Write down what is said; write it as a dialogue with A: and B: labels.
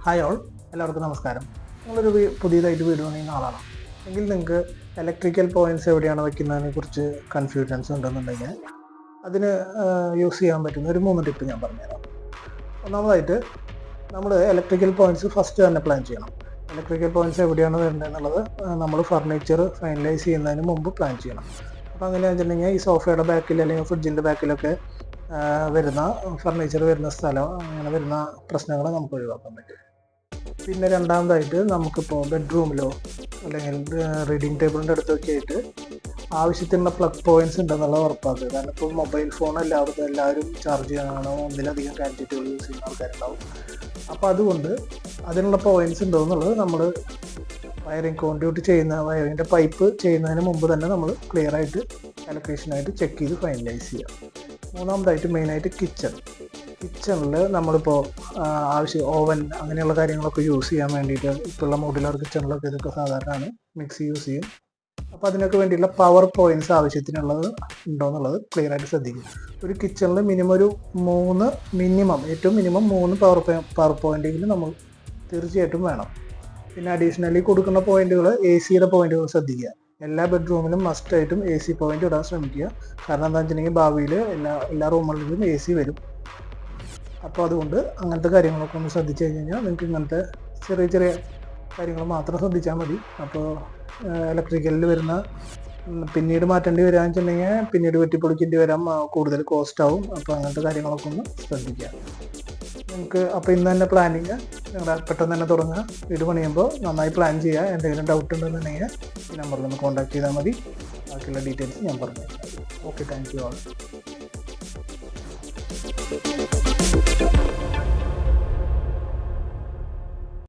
A: Hi all, എല്ലാവർക്കും നമസ്കാരം. നിങ്ങളൊരു പുതിയതായിട്ട് വീട് പണിയുന്ന ആളാണ് എങ്കിൽ നിങ്ങൾക്ക് ഇലക്ട്രിക്കൽ പോയിന്റ്സ് എവിടെയാണ് വയ്ക്കുന്നതിനെ കുറിച്ച് കൺഫ്യൂഷൻസ് ഉണ്ടെന്നുണ്ടെങ്കിൽ അതിന് യൂസ് ചെയ്യാൻ പറ്റുന്ന ഒരു 3 ടിപ്പ് ഞാൻ പറഞ്ഞുതരാം. ഒന്നാമതായിട്ട് നമ്മൾ ഇലക്ട്രിക്കൽ പോയിന്റ്സ് ഫസ്റ്റ് തന്നെ പ്ലാൻ ചെയ്യണം. ഇലക്ട്രിക്കൽ പോയിന്റ്സ് എവിടെയാണ് വരേണ്ടത് എന്നുള്ളത് നമ്മൾ ഫർണിച്ചർ ഫൈനലൈസ് ചെയ്യുന്നതിന് മുമ്പ് പ്ലാൻ ചെയ്യണം. അപ്പോൾ അങ്ങനെ വെച്ചിട്ടുണ്ടെങ്കിൽ ഈ സോഫയുടെ ബാക്കിൽ അല്ലെങ്കിൽ ഫ്രിഡ്ജിൻ്റെ ബാക്കിലൊക്കെ വരുന്ന ഫർണിച്ചർ വരുന്ന സ്ഥലം അങ്ങനെ വരുന്ന പ്രശ്നങ്ങൾ നമുക്ക് ഒഴിവാക്കാൻ പറ്റും. പിന്നെ രണ്ടാമതായിട്ട് നമുക്കിപ്പോൾ ബെഡ്റൂമിലോ അല്ലെങ്കിൽ റീഡിങ് ടേബിളിൻ്റെ അടുത്തൊക്കെ ആയിട്ട് ആവശ്യത്തിനുള്ള പ്ലഗ് പോയിന്റ്സ് ഉണ്ടെന്നുള്ളത് ഉറപ്പാക്കുക. കാരണം ഇപ്പോൾ മൊബൈൽ ഫോൺ എല്ലാവരും ചാർജ് ചെയ്യാനാണ്, ഒന്നിലധികം ഗാഡ്ജറ്റുകൾ യൂസ് ചെയ്യുന്ന ആൾക്കാരുണ്ടാവും. അപ്പോൾ അതുകൊണ്ട് അതിനുള്ള പോയിന്റ്സ് ഉണ്ടോ എന്നുള്ളത് നമ്മൾ വയറിങ് കോൺട്രിബ്യൂട്ട് ചെയ്യുന്ന വയറിങ്ങിൻ്റെ പൈപ്പ് ചെയ്യുന്നതിന് മുമ്പ് തന്നെ നമ്മൾ ക്ലിയർ ആയിട്ട് ഇലക്ട്രീഷ്യനായിട്ട് ചെക്ക് ചെയ്ത് ഫൈനലൈസ് ചെയ്യാം. മൂന്നാമതായിട്ട് മെയിനായിട്ട് കിച്ചണിൽ നമ്മളിപ്പോൾ ഓവൻ അങ്ങനെയുള്ള കാര്യങ്ങളൊക്കെ യൂസ് ചെയ്യാൻ വേണ്ടിയിട്ട് ഇപ്പോഴുള്ള മോഡുലാർ കിച്ചണിലൊക്കെ ഇതൊക്കെ സാധാരണയാണ്, മിക്സി യൂസ് ചെയ്യും. അപ്പോൾ അതിനൊക്കെ വേണ്ടിയുള്ള പവർ പോയിന്റ്സ് ആവശ്യത്തിനുള്ളത് ഉണ്ടോ എന്നുള്ളത് ക്ലിയർ ആയിട്ട് ശ്രദ്ധിക്കും. ഒരു കിച്ചണിൽ ഏറ്റവും മിനിമം 3 പവർ പോയിന്റെങ്കിലും നമ്മൾ തീർച്ചയായിട്ടും വേണം. പിന്നെ അഡീഷണലി കൊടുക്കുന്ന പോയിന്റുകൾ AC-യുടെ പോയിന്റുകൾ ശ്രദ്ധിക്കുക. എല്ലാ ബെഡ്റൂമിലും മസ്റ്റായിട്ടും AC പോയിന്റ് ഇടാൻ ശ്രമിക്കുക. കാരണം എന്താണെന്ന് വെച്ചിട്ടുണ്ടെങ്കിൽ ഭാവിയിൽ എല്ലാ റൂമുകളിലും AC വരും. അപ്പോൾ അതുകൊണ്ട് അങ്ങനത്തെ കാര്യങ്ങളൊക്കെ ഒന്ന് ശ്രദ്ധിച്ചു കഴിഞ്ഞാൽ നിങ്ങൾക്ക് ഇങ്ങനത്തെ ചെറിയ ചെറിയ കാര്യങ്ങൾ മാത്രം ശ്രദ്ധിച്ചാൽ മതി. അപ്പോൾ ഇലക്ട്രിക്കലിൽ വരുന്ന പിന്നീട് മാറ്റേണ്ടി വരികയെന്ന് വെച്ചിട്ടുണ്ടെങ്കിൽ പിന്നീട് വെട്ടിപ്പൊളിക്കേണ്ടി വരാം, കൂടുതൽ കോസ്റ്റ് ആവും. അപ്പോൾ അങ്ങനത്തെ കാര്യങ്ങളൊക്കെ ഒന്ന് ശ്രദ്ധിക്കുക. നിങ്ങൾക്ക് അപ്പോൾ ഇന്ന് തന്നെ പ്ലാനിങ് നിങ്ങളുടെ പെട്ടെന്ന് തന്നെ തുടങ്ങുക. വീട് പണിയുമ്പോൾ നന്നായി പ്ലാൻ ചെയ്യുക. എന്തെങ്കിലും ഡൗട്ട് ഉണ്ടെന്നുണ്ടെങ്കിൽ ഈ നമ്പറിൽ ഒന്ന് കോൺടാക്ട് ചെയ്താൽ മതി. ബാക്കിയുള്ള ഡീറ്റെയിൽസ് ഞാൻ പറഞ്ഞു. Okay, thank you all.